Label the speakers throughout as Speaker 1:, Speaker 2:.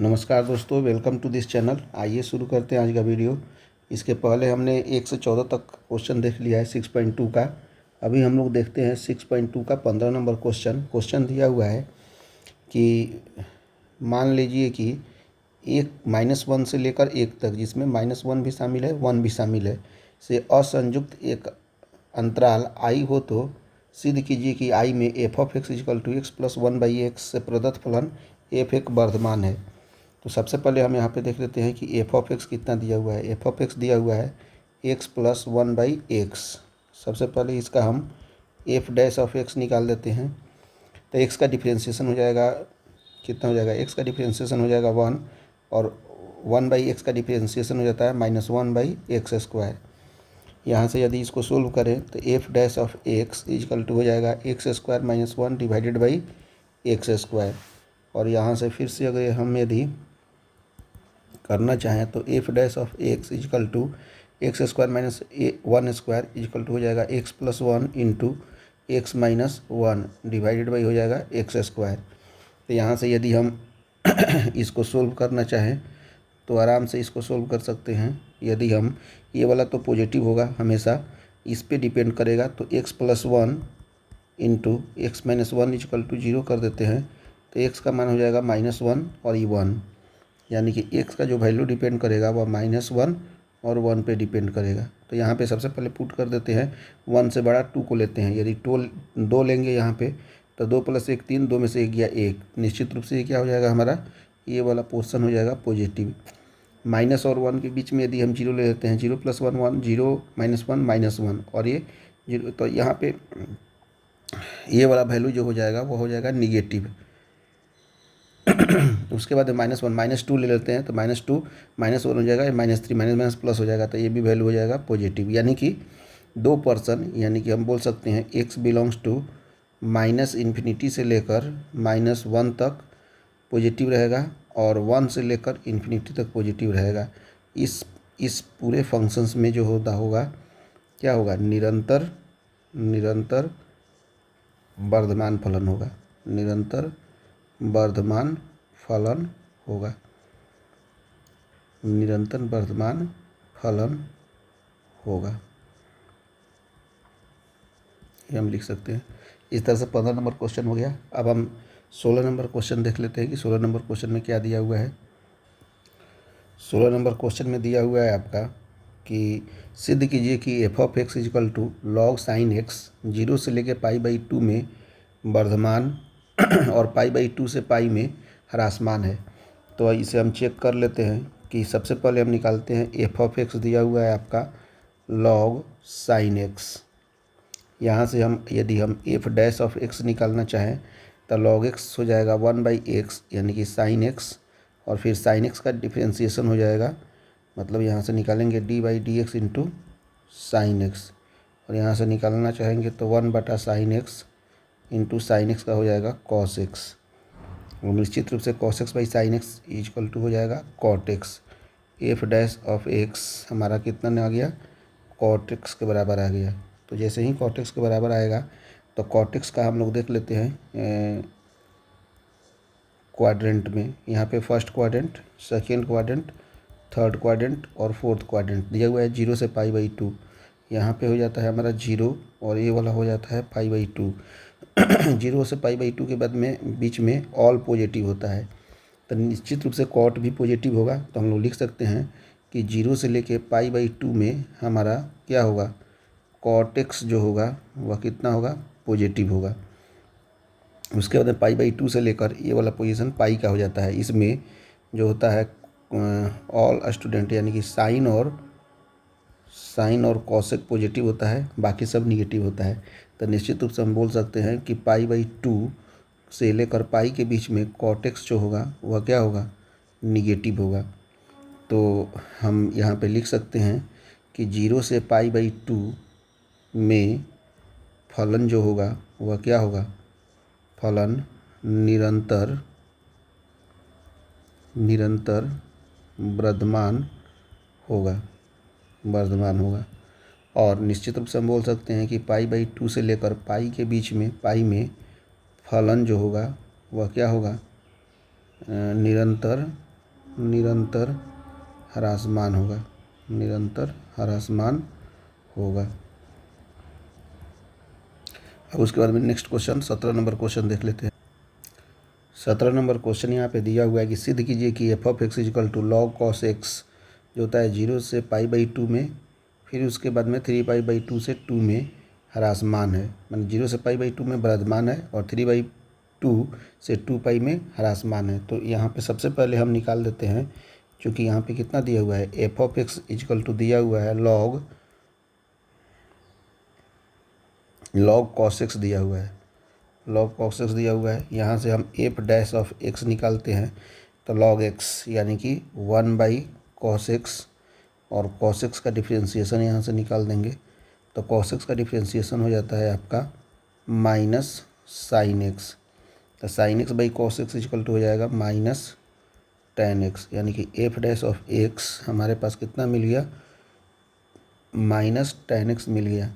Speaker 1: नमस्कार दोस्तों, welcome to this channel. आइए शुरू करते हैं आज का वीडियो। इसके पहले हमने 1 से 14 तक क्वेश्चन देख लिया है 6.2 का। अभी हम लोग देखते हैं 6.2 का 15 नंबर क्वेश्चन दिया हुआ है कि मान लीजिए कि एक -1 से लेकर 1 तक, जिसमें -1 भी शामिल है 1 भी शामिल है, से असंयुक्त एक अंतराल आई हो तो सिद्ध कीजिए कि आई में f(x) = x + 1/x से प्रदत्त फलन f(1) वर्धमान है। तो सबसे पहले हम यहाँ पे देख लेते हैं कि f(x) कितना दिया हुआ है। f(x) दिया हुआ है x + 1/x। सबसे पहले इसका हम f' निकाल देते हैं। तो x का डिफ्रेंशिएशन हो जाएगा, कितना हो जाएगा, x का डिफ्रेंशिएशन हो जाएगा 1, और 1/x का डिफ्रेंशिएशन हो जाता है -1/x²। यहाँ से यदि इसको सोल्व करें तो f' = हो जाएगा x² - 1 / x²। और यहाँ से फिर से अगर हम यदि करना चाहें तो f' = x² - 1² हो जाएगा x + 1 × x - 1 / हो जाएगा x²। तो यहाँ से यदि हम इसको सोल्व करना चाहें तो आराम से इसको सोल्व कर सकते हैं। यदि हम ये वाला तो पॉजिटिव होगा, हमेशा इस पे डिपेंड करेगा, तो x + 1 × x - 1 = 0 कर देते हैं। तो x का मान हो जाएगा -1 और ये 1, यानी कि x का जो वैल्यू डिपेंड करेगा वह -1 और 1 पे डिपेंड करेगा। तो यहाँ पे सबसे पहले पुट कर देते हैं, 1 से बड़ा 2 को लेते हैं। यदि 2 लेंगे यहाँ पे तो 2 + 1 3, 2 में से 1 गया 1। निश्चित रूप से ये क्या हो जाएगा, हमारा ये वाला पोर्शन हो जाएगा पॉजिटिव। माइनस और 1 के बीच में यदि हम 0 ले लेते हैं, 0 + 1 1, 0 - 1 -1, और ये 0, तो यहाँ पे ये वाला वैल्यू जो हो जाएगा वो हो जाएगा निगेटिव। उसके बाद -2 ले लेते हैं, तो -2 -1 हो जाएगा, -3 माइनस प्लस हो जाएगा, तो ये भी वैल्यू हो जाएगा पॉजिटिव। यानी कि 2 पर्सन, यानी कि हम बोल सकते हैं x बिलोंग्स टू -∞ से लेकर -1 तक पॉजिटिव रहेगा और 1 से लेकर ∞ तक पॉजिटिव रहेगा। इस पूरे फंक्शंस में जो होगा क्या होगा, निरंतर वर्धमान फलन होगा, निरंतर वर्धमान फलन होगा, निरंतर वर्धमान फलन होगा, ये हम लिख सकते हैं। इस तरह से 15 नंबर क्वेश्चन हो गया। अब हम 16 नंबर क्वेश्चन देख लेते हैं कि 16 नंबर क्वेश्चन में क्या दिया हुआ है। 16 नंबर क्वेश्चन में दिया हुआ है आपका कि सिद्ध कीजिए कि f(x) = log sin x 0 से लेकर π/2 में वर्धमान और π/2 से π में ह्रासमान है। तो इसे हम चेक कर लेते हैं कि सबसे पहले हम निकालते हैं f(x) दिया हुआ है आपका log sin x। यहाँ से हम यदि हम f' निकालना चाहें तो log x हो जाएगा 1/x, यानी कि sin x, और फिर sin x का डिफ्रेंशिएशन हो जाएगा, मतलब यहाँ से निकालेंगे d/dx × sin x, और यहाँ से निकालना चाहेंगे तो 1/sin x × sin x का हो जाएगा cos x, और निश्चित रूप से cos x/sin x = हो जाएगा cot x। f' हमारा कितना आ गया, cot x के बराबर आ गया। तो जैसे ही cot x के बराबर आएगा तो cot x का हम लोग देख लेते हैं क्वाड्रेंट में। यहाँ पे first quadrant, second quadrant, third quadrant और फोर्थ क्वाड्रेंट दिया हुआ है 0 से π/2। यहाँ पे हो जाता है हमारा 0 और ये वाला हो जाता है π/2। 0 से π/2 के बाद में बीच में ऑल पॉजिटिव होता है, तो निश्चित रूप से कॉट भी पॉजिटिव होगा। तो हम लोग लिख सकते हैं कि 0 से लेके π/2 में हमारा क्या होगा, cot x जो होगा वह कितना होगा, पॉजिटिव होगा। उसके बाद में π/2 से लेकर ये वाला पोजीशन पाई का हो जाता है। इसमें जो होता है ऑल स्टूडेंट, यानी कि साइन और कॉसेक पॉजिटिव होता है, बाकी सब निगेटिव होता है। तो निश्चित रूप से हम बोल सकते हैं कि π/2 से लेकर पाई के बीच में cot x जो होगा वह क्या होगा, निगेटिव होगा। तो हम यहाँ पे लिख सकते हैं कि 0 से π/2 में फलन जो होगा वह क्या होगा, फलन निरंतर वर्धमान होगा। और निश्चित रूप से हम बोल सकते हैं कि π/2 से लेकर पाई के बीच में पाई में फलन जो होगा वह क्या होगा, निरंतर निरंतर ह्रासमान होगा, निरंतर ह्रासमान होगा। अब उसके बाद में नेक्स्ट क्वेश्चन 17 नंबर क्वेश्चन देख लेते हैं। 17 नंबर क्वेश्चन यहाँ पे दिया हुआ है कि सिद्ध कीजिए कि F of X is equal to log cos X जो होता है 0 से π/2 में, फिर उसके बाद में 3π/2 से 2 में ह्रासमान है, मतलब 0 से π/2 में वर्धमान है और 3/2 से 2π में ह्रासमान है। तो यहाँ पे सबसे पहले हम निकाल देते हैं, क्योंकि यहाँ पे कितना दिया हुआ है, F of X is equal to दिया हुआ है लॉग कॉस एक्स दिया हुआ है, लॉग कॉस एक्स दिया हुआ है। यहाँ से हम एफ डैश ऑफ एक्स निकालते हैं तो लॉग एक्स यानी कि 1/cos एक्स, और cos एक्स का डिफ्रेंसिएशन यहाँ से निकाल देंगे तो cos एक्स का डिफ्रेंसिएशन हो जाता है आपका माइनस साइन एक्स, तो sine X by cos X equal to हो जाएगा माइनस tan एक्स, यानी कि एफ डैश ऑफ एक्स हमारे पास कितना मिल गया, माइनस tan एक्स मिल गया।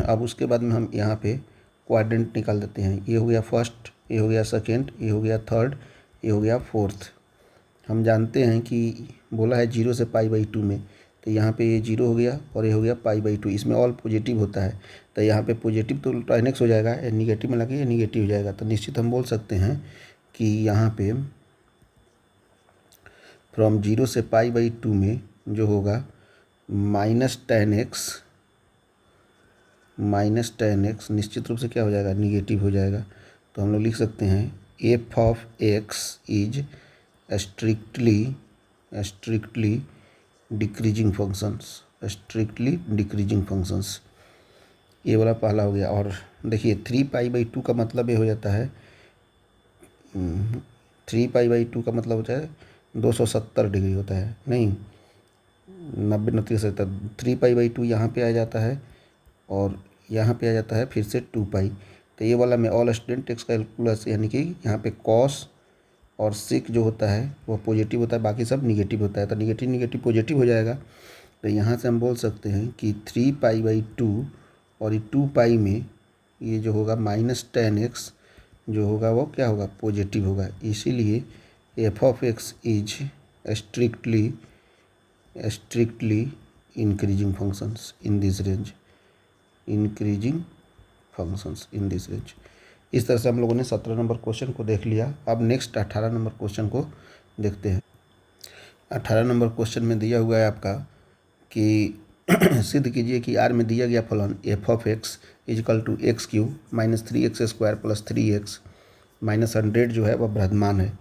Speaker 1: अब उसके बाद में हम यहाँ पे क्वाड्रेंट निकाल देते हैं, ये हो गया फर्स्ट, ये हो गया सेकेंड, ये हो गया थर्ड, ये हो गया फोर्थ। हम जानते हैं कि बोला है 0 से π/2 में, तो यहाँ पे ये 0 हो गया और ये हो गया π/2, इसमें ऑल पॉजिटिव होता है, तो यहाँ पे पॉजिटिव तो tan x हो जाएगा, निगेटिव में लगे ये निगेटिव हो जाएगा। तो निश्चित हम बोल सकते हैं कि यहाँ पे फ्रॉम 0 से π/2 में जो होगा माइनस tan x निश्चित रूप से क्या हो जाएगा, निगेटिव हो जाएगा। तो हम लोग लिख सकते हैं F of x is strictly decreasing functions, ये वाला पहला हो गया। और देखिए 3π/2 का मतलब ये हो जाता है 3π/2 का मतलब होता है 270 डिग्री होता है, नहीं 90 3π/2 यहाँ पे आ जाता है और यहाँ पे आ जाता है फिर से 2π। तो ये वाला में ऑल स्टूडेंट टेक्स कैलकुलस, यानी कि यहाँ पे कॉस और सिक जो होता है वो पॉजिटिव होता है, बाकी सब निगेटिव होता है, तो निगेटिव पॉजिटिव हो जाएगा। तो यहाँ से हम बोल सकते हैं कि 3π/2 और ये 2π में ये जो होगा माइनस tan x जो होगा वो क्या होगा, पॉजिटिव होगा। इसीलिए F of x is strictly increasing functions in this range, इस तरह से हम लोगों ने 17 नंबर क्वेश्चन को देख लिया। अब नेक्स्ट 18 नंबर क्वेश्चन को देखते हैं। 18 नंबर क्वेश्चन में दिया हुआ है आपका कि सिद्ध कीजिए कि आर में दिया गया फलन F of X is equal to x³ minus 3x² plus 3x minus 100 जो है वह वर्धमान है।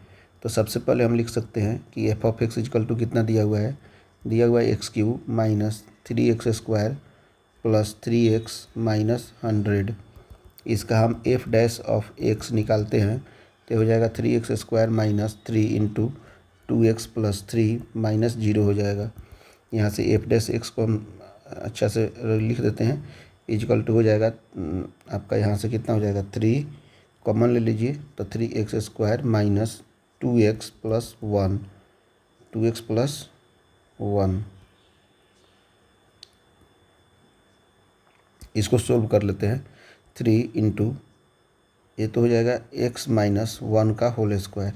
Speaker 1: तो सबसे पहले हम लिख सकते हैं कि F of X is equal to कितना दिया हुआ है, दिया हुआ है x³ minus 3x² plus 3x minus 100। इसका हम एफ डैश ऑफ एक्स निकालते हैं तो हो जाएगा 3x² minus 3 into 2x plus 3 minus 0 हो जाएगा। यहाँ से एफ डैश एक्स को हम अच्छा से लिख देते हैं, इजिकल टू हो जाएगा आपका यहाँ से कितना हो जाएगा 3 कॉमन ले लीजिए तो 3x² माइनस 2x प्लस 1 इसको सोल्व कर लेते हैं। 3 इंटू ये तो हो जाएगा x माइनस 1 का whole square,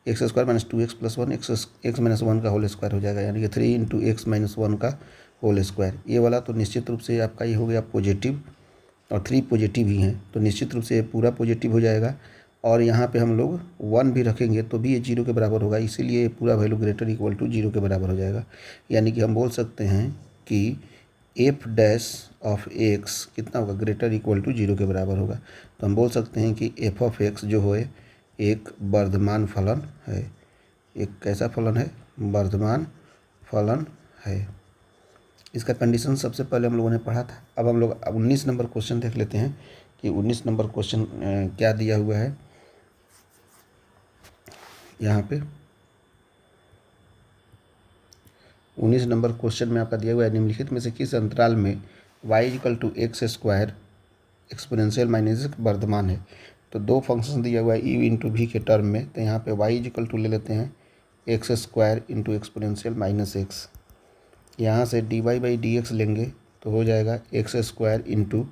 Speaker 1: x² minus 2x plus 1 x minus 1 का होल स्क्वायर हो जाएगा, यानी कि 3 इंटू x माइनस 1 का होल स्क्वायर। ये वाला तो निश्चित रूप से आपका ये हो गया पॉजिटिव और 3 पॉजिटिव ही हैं, तो निश्चित रूप से ये पूरा पॉजिटिव हो जाएगा। और यहाँ पे हम लोग 1 भी रखेंगे तो भी ये 0 के बराबर होगा, इसीलिए पूरा वैल्यू ग्रेटर इक्वल टू 0 के बराबर हो जाएगा। यानी कि हम बोल सकते हैं कि एफ डैश ऑफ एक्स कितना होगा, ग्रेटर इक्वल टू 0 के बराबर होगा। तो हम बोल सकते हैं कि एफ ऑफ एक्स जो है एक वर्धमान फलन है। एक कैसा फलन है, वर्धमान फलन है। इसका कंडीशन सबसे पहले हम लोगों ने पढ़ा था। अब हम लोग 19 नंबर क्वेश्चन देख लेते हैं कि 19 नंबर क्वेश्चन क्या दिया हुआ है। यहाँ पे 19 नंबर क्वेश्चन में आपका दिया हुआ है निम्नलिखित में से किस अंतराल में y equal to x² exponential minus वर्धमान है। तो दो फंक्शन दिया हुआ है u इंटू वी के टर्म में, तो यहाँ पे y इक्वल टू ले लेते हैं x² into exponential minus x, यहाँ से dy/dx लेंगे तो हो जाएगा x² into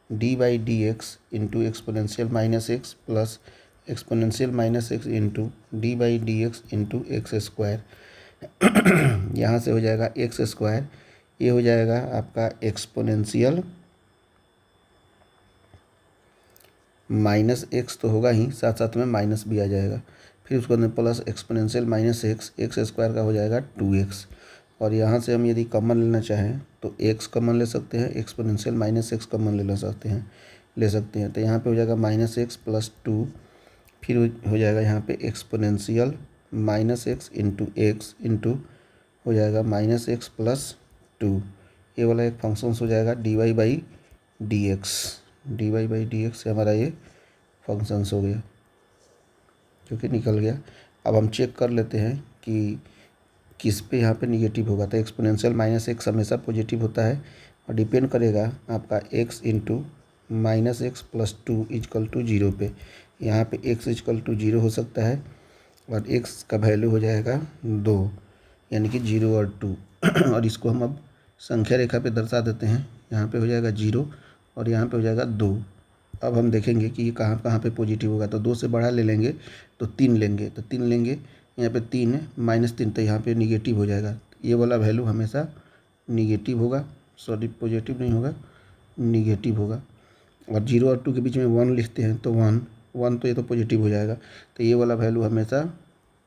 Speaker 1: dy/dx into exponential minus x plus exponential minus x into D by D x into x square. यहाँ से हो जाएगा एक्स स्क्वायर, ये हो जाएगा आपका एक्सपोनेंशियल माइनस एक्स तो होगा ही, साथ साथ में माइनस भी आ जाएगा, फिर उसको अंदर plus exponential minus x, x square का हो जाएगा 2x। और यहाँ से हम यदि कॉमन लेना चाहें तो x कॉमन ले सकते हैं, एक्सपोनेंशियल माइनस एक्स कॉमन ले सकते हैं। तो यहाँ पे हो जाएगा माइनस एक्स प्लस 2, फिर हो जाएगा यहाँ पे exponential minus x into x into हो जाएगा माइनस एक्स प्लस 2। ये वाला एक फंक्शंस हो जाएगा D Y by D X से हमारा ये फंक्शंस हो गया, जो कि निकल गया। अब हम चेक कर लेते हैं कि किस पे यहाँ पे निगेटिव होगा। तो एक्सपोनेंशियल माइनस एक्स हमेशा पॉजिटिव होता है और डिपेंड करेगा आपका x into minus X plus 2 is equal to 0 पे। यहाँ पे x इजकल टू 0 हो सकता है और x का वैल्यू हो जाएगा 2, यानी कि 0 और 2। और इसको हम अब संख्या रेखा पे दर्शा देते हैं। यहाँ पे हो जाएगा 0 और यहाँ पे हो जाएगा 2। अब हम देखेंगे कि ये कहाँ कहाँ पे पॉजिटिव होगा। तो 2 से बड़ा ले लेंगे तो 3 लेंगे, तो 3 लेंगे, यहाँ पे 3 है, -3, तो यहाँ पे निगेटिव हो जाएगा। ये वाला वैल्यू हमेशा निगेटिव होगा, सॉरी पॉजिटिव नहीं होगा, निगेटिव होगा। और 0 और 2 के बीच में 1 लिखते हैं तो 1 तो ये तो पॉजिटिव हो जाएगा। तो ये वाला वैल्यू हमेशा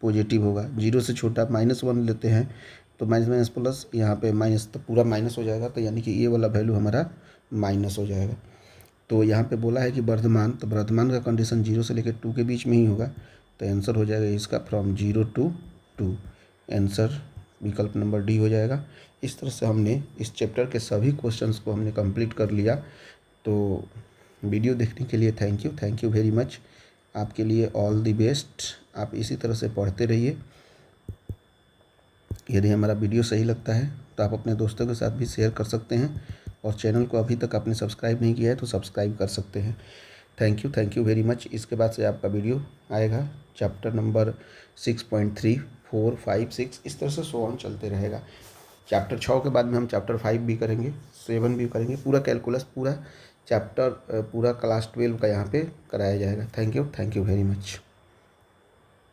Speaker 1: पॉजिटिव होगा। 0 से छोटा -1 लेते हैं तो माइनस प्लस, यहाँ पे माइनस, तो पूरा माइनस हो जाएगा। तो यानी कि ये वाला वैल्यू हमारा माइनस हो जाएगा। तो यहाँ पे बोला है कि वर्धमान, तो वर्धमान का कंडीशन 0 से लेकर 2 के बीच में ही होगा। तो आंसर हो जाएगा इसका फ्रॉम 0 to 2। आंसर विकल्प नंबर डी हो जाएगा। इस तरह से हमने इस चैप्टर के सभी क्वेश्चंस को हमने कंप्लीट कर लिया। तो वीडियो देखने के लिए थैंक यू वेरी मच। आपके लिए ऑल द बेस्ट। आप इसी तरह से पढ़ते रहिए। यदि हमारा वीडियो सही लगता है तो आप अपने दोस्तों के साथ भी शेयर कर सकते हैं और चैनल को अभी तक आपने सब्सक्राइब नहीं किया है तो सब्सक्राइब कर सकते हैं। Thank you very much. इसके बाद से आपका वीडियो आएगा चैप्टर नंबर 6.3, 4, 5, 6 इस तरह से सो ऑन चलते रहेगा। चैप्टर 6 के बाद में हम चैप्टर 5 भी करेंगे, 7 भी करेंगे। पूरा कैलकुलस, पूरा चैप्टर, पूरा क्लास 12 का यहाँ पे कराया जाएगा। Thank you very much.